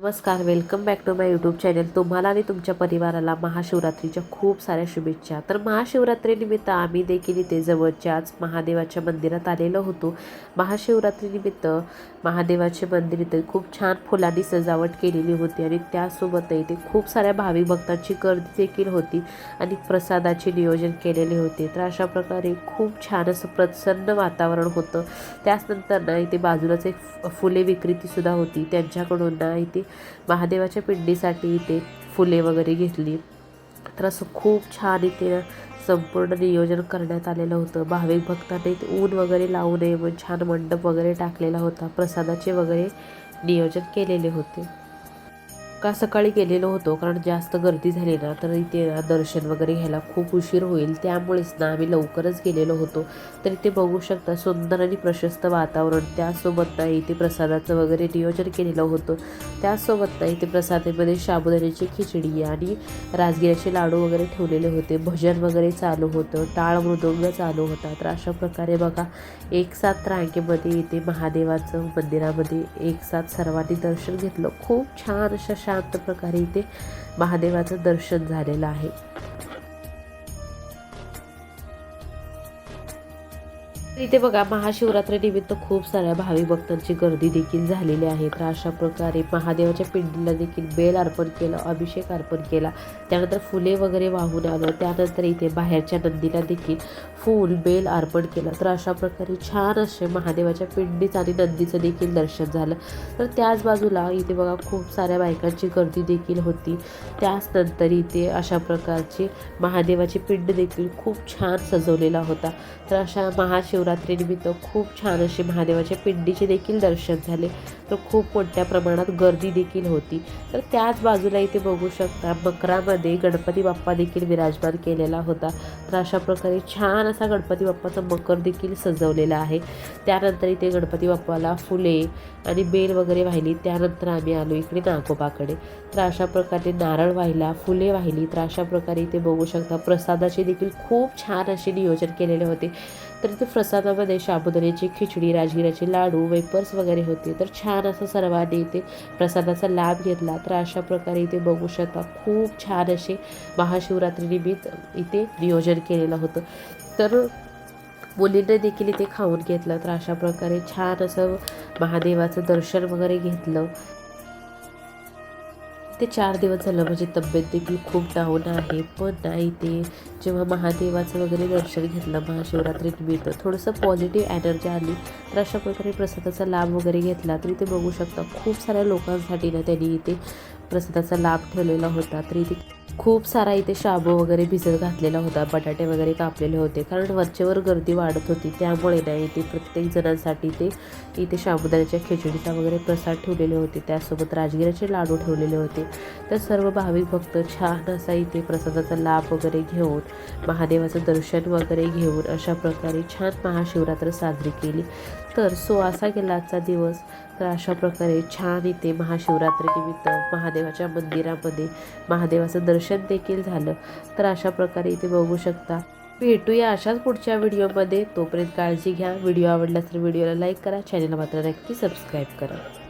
नमस्कार, welcome back to my YouTube channel. तुम्हाला आणि तुमच्या परिवाराला महाशिवरात्रीच्या खूप साऱ्या शुभेच्छा. तर महाशिवरात्रीनिमित्त आम्ही देखील इथे जवळच्याच महादेवाच्या मंदिरात आलेलो होतो. महाशिवरात्रीनिमित्त महादेवाचे मंदिर इथे खूप छान फुलांनी सजावट केलेली होती आणि त्यासोबत इथे खूप साऱ्या भाविक भक्तांची गर्दी देखील होती आणि प्रसादाचे नियोजन केलेले होते. तर अशा प्रकारे खूप छान असं प्रसन्न वातावरण होतं. त्याचनंतर ना इथे बाजूलाच एक फुले विक्रेतीसुद्धा होती. त्यांच्याकडून ना इथे महादेवाच्या पिंडीसाठी इथे फुले वगैरे घेतली. तर असं खूप छान इथे संपूर्ण नियोजन करण्यात आलेलं होतं. भाविक भक्तांना इथे ऊन वगैरे लावू नये म्हणून छान मंडप वगैरे टाकलेला होता. प्रसादाचे वगैरे नियोजन केलेले होते. का सकाळी गेलेलो होतो कारण जास्त गर्दी झाली ना तर इथे दर्शन वगैरे घ्यायला खूप उशीर होईल, त्यामुळेच ना आम्ही लवकरच गेलेलो होतो. तर इथे बघू शकता सुंदर आणि प्रशस्त वातावरण. त्यासोबत ना इथे प्रसादाचं वगैरे नियोजन केलेलं होतं. त्यासोबत ना इथे प्रसादामध्ये साबुदाण्याची खिचडी आणि राजगिऱ्याचे लाडू वगैरे ठेवलेले होते. भजन वगैरे चालू होतं, टाळ मृदंग चालू होता. तर अशा प्रकारे बघा एक साथ रांगेमध्ये इथे महादेवाचं मंदिरामध्ये एक साथ सर्वांनी दर्शन घेतलं. खूप छान अशा शांत प्रकारे इथे महादेवाचं दर्शन झालेलं आहे. इथे बघा महाशिवरात्रीनिमित्त खूप साऱ्या भाविक भक्तांची गर्दी देखील झालेली आहे. तर अशा प्रकारे महादेवाच्या पिंडीला देखील बेल अर्पण केलं, अभिषेक अर्पण केला, त्यानंतर फुले वगैरे वाहून आलं. त्यानंतर इथे बाहेरच्या नंदीला देखील फूल बेल अर्पण केलं. तर अशा प्रकारे छान असे महादेवाच्या पिंडीचं आणि नंदीचं देखील दर्शन झालं. तर त्याच बाजूला इथे बघा खूप साऱ्या बायकांची गर्दी देखील होती. त्याचनंतर इथे अशा प्रकारची महादेवाची पिंड देखील खूप छान सजवलेला होता. तर अशा महाशिवरात्रीनिमित्त खूप छान असे महादेवाच्या पिंडीचे देखील दर्शन झाले. तर खूप मोठ्या प्रमाणात गर्दी देखील होती. तर त्याच बाजूला इथे बघू शकता मकरामध्ये गणपती बाप्पा देखील विराजमान केलेला होता. तर अशा प्रकारे छान असा गणपती बाप्पाचा मकर देखील सजवलेला आहे. त्यानंतर इथे गणपती बाप्पाला फुले आणि बेल वगैरे वाहिली. त्यानंतर आम्ही आलो इकडे नागोबाकडे. तर अशा प्रकारे नारळ वाहिला, फुले वाहिली. तर अशा प्रकारे इथे बघू शकता प्रसादाचे देखील खूप छान असे नियोजन केलेले होते. तर इथे प्रसादामध्ये साबुदाण्याची खिचडी, राजगिऱ्याचे लाडू, वेपर्स वगैरे होते. तर छान असं सर्वांनी इथे प्रसादाचा लाभ घेतला. तर अशा प्रकारे इथे बघू शकता खूप छान असे महाशिवरात्रीनिमित्त इथे नियोजन केलेलं होतं. तर मुलींनी देखील इथे खाऊन घेतलं. तर अशा प्रकारे छान असं महादेवाचं दर्शन वगैरे घेतलं. ते 4 दिवस झालं म्हणजे तब्येत देखील खूप डाऊन आहे. पण नाही ते जेव्हा महादेवाचं वगैरे दर्शन घेतलं महाशिवरात्रीनिमित्त थोडंसं पॉझिटिव्ह एनर्जी आली. तर अशा प्रकारे प्रसादाचा लाभ वगैरे घेतला. तर इथे बघू शकता खूप साऱ्या लोकांसाठी ना त्यांनी इथे प्रसादाचा लाभ ठेवलेला होता. तर इथे खूप सारा इथे शाबू वगैरे भिजत घातलेला होता, बटाटे वगैरे कापलेले होते, कारण वरचेवर गर्दी वाढत होती. त्यामुळे ना इथे प्रत्येक जणांसाठी ते इथे साबुदाण्याच्या खिचडीचा वगैरे प्रसाद ठेवलेले होते. त्यासोबत राजगिऱ्याचे लाडू ठेवलेले होते. तर सर्व भाविक भक्त छान असा इथे प्रसादाचा लाभ वगैरे घेऊन महादेवाचं दर्शन वगैरे घेऊन अशा प्रकारे छान महाशिवरात्र साजरी केली. तर असा गेला आजचा दिवस. तर अशा प्रकारे छान इथे महाशिवरात्रीनिमित्त महादेवाच्या मंदिरामध्ये महादेवाचं दर्शन देखील झालं. तर अशा प्रकारे इथे बघू शकता. भेटूया अशाच पुढच्या व्हिडिओमध्ये. तोपर्यंत काळजी घ्या. व्हिडिओ आवडला तर व्हिडिओला लाईक करा, चॅनलला मात्र नक्की सबस्क्राईब करा.